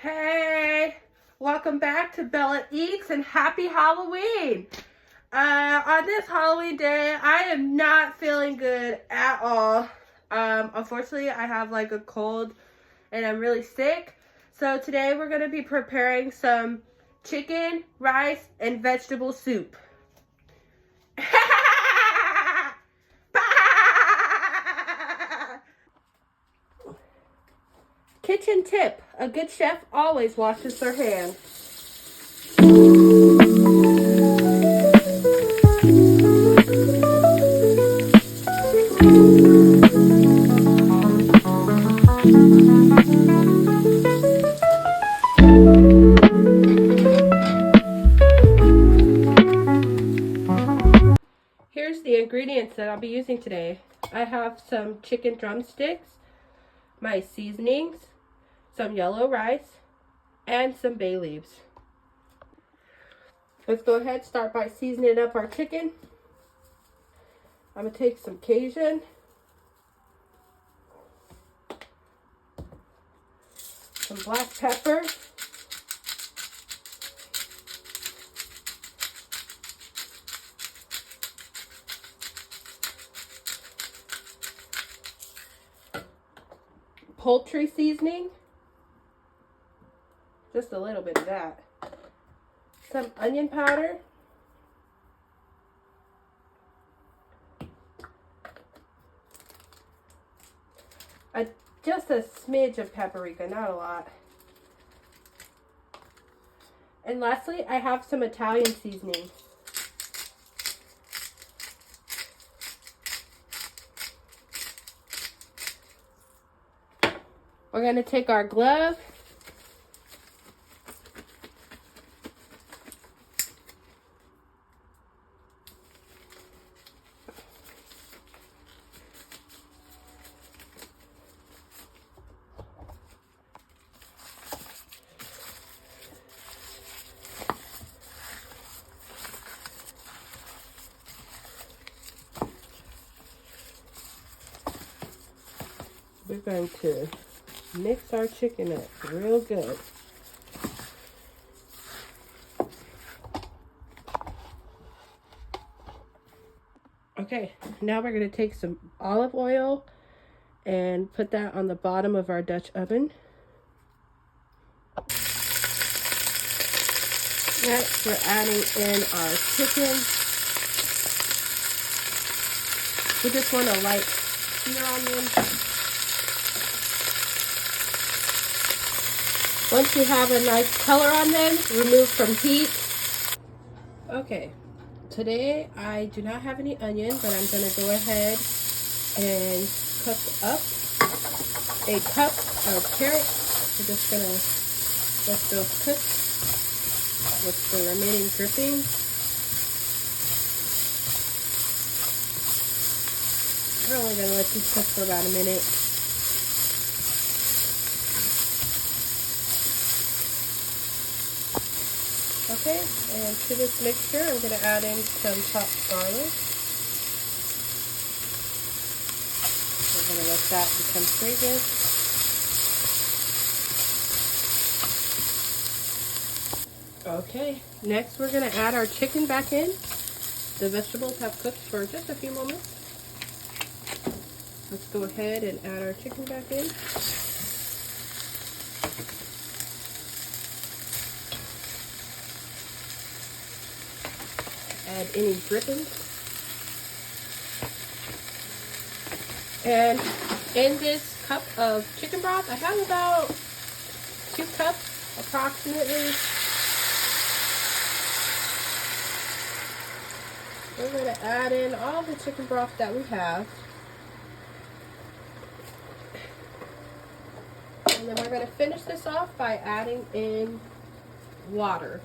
Hey, welcome back to Bella Eats and happy Halloween. On this Halloween day, I am not feeling good at all. Unfortunately, I have like a cold and I'm really sick. So today we're going to be preparing some chicken, rice, and vegetable soup. Kitchen tip: a good chef always washes their hands. Here's the ingredients that I'll be using today. I have some chicken drumsticks, my seasonings, some yellow rice, and some bay leaves. Let's go ahead and start by seasoning up our chicken. I'm going to take some Cajun, some black pepper, poultry seasoning, just a little bit of that, some onion powder, just a smidge of paprika, not a lot. And lastly, I have some Italian seasoning. We're going to take our glove, we're going to mix our chicken up real good. Okay, now we're going to take some olive oil and put that on the bottom of our Dutch oven. Next, we're adding in our chicken. We just want a light sear on them. Once you have a nice color on them, remove from heat. Okay, today I do not have any onion, but I'm going to go ahead and cook up a cup of carrots. We're just going to let those cook with the remaining dripping. We're only going to let these cook for about a minute. Okay, and to this mixture, I'm going to add in some chopped garlic. We're going to let that become fragrant. Okay, next we're going to add our chicken back in. The vegetables have cooked for just a few moments. Let's go ahead and add our chicken back in. Add any drippings. And in this cup of chicken broth, I have about 2 cups approximately. We're going to add in all the chicken broth that we have. And then we're going to finish this off by adding in water.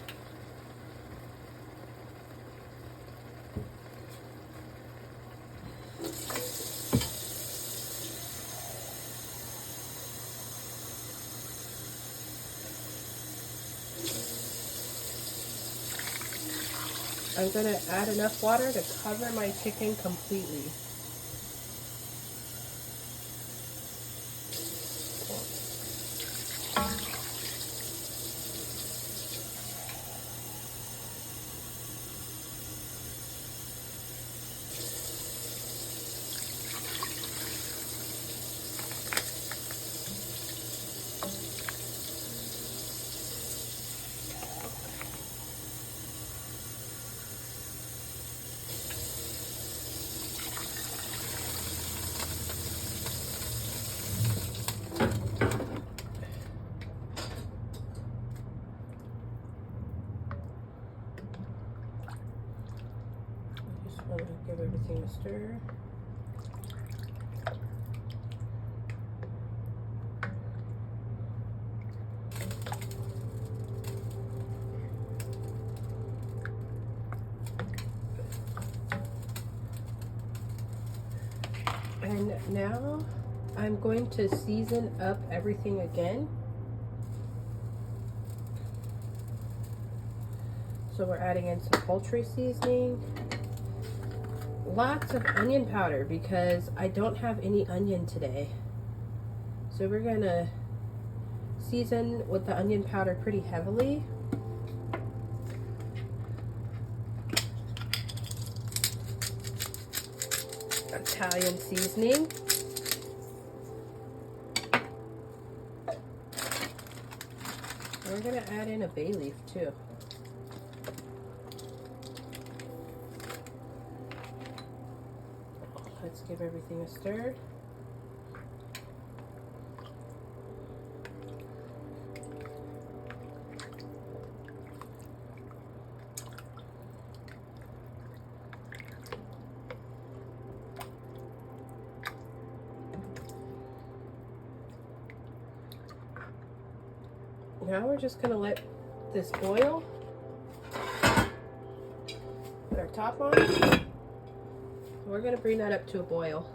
I'm going to add enough water to cover my chicken completely. Give everything a stir. And now I'm going to season up everything again. So we're adding in some poultry seasoning. Lots of onion powder because I don't have any onion today. So we're gonna season with the onion powder pretty heavily. Italian seasoning. We're gonna add in a bay leaf too. Let's give everything a stir. Now we're just gonna let this boil. Put our top on. We're gonna bring that up to a boil.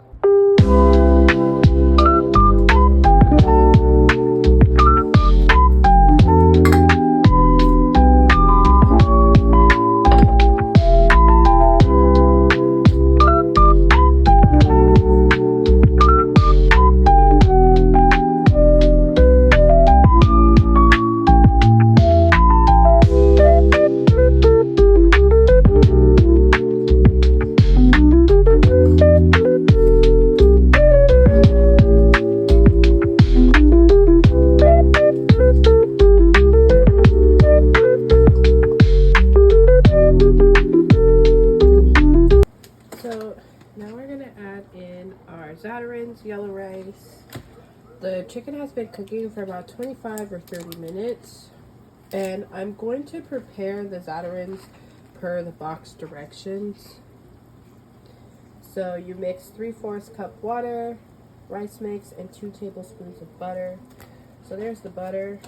Yellow rice. The chicken has been cooking for about 25 or 30 minutes, and I'm going to prepare the zatarins per the box directions. So you mix 3/4 cup water, rice mix, and 2 tablespoons of butter. So there's the butter.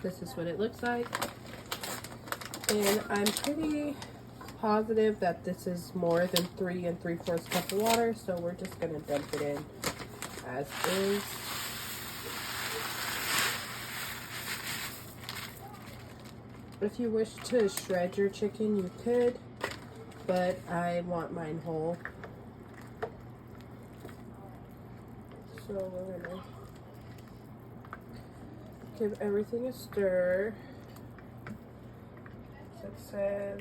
This is what it looks like, and I'm pretty positive that this is more than 3 3/4 cups of water, so we're just gonna dump it in as is. If you wish to shred your chicken, you could, but I want mine whole. So we're gonna give everything a stir. So it says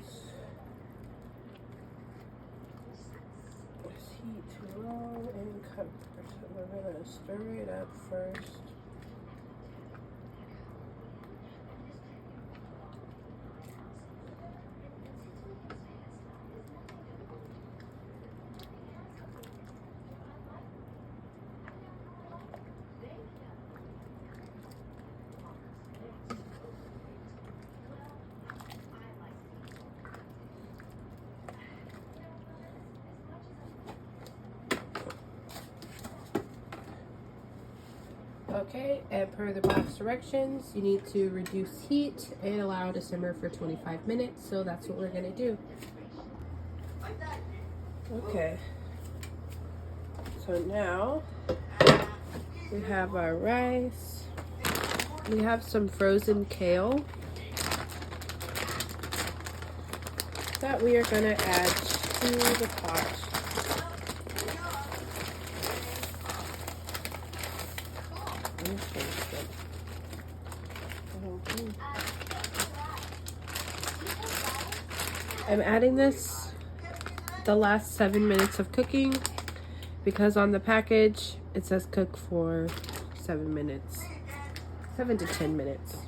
heat too low and covered. So we're gonna stir it up first. Okay, and per the box directions, you need to reduce heat and allow it to simmer for 25 minutes. So that's what we're gonna do. Okay, so now we have our rice. We have some frozen kale that we are gonna add to the pot. I'm adding this the last 7 minutes of cooking because on the package it says cook for 7 minutes, 7 to 10 minutes.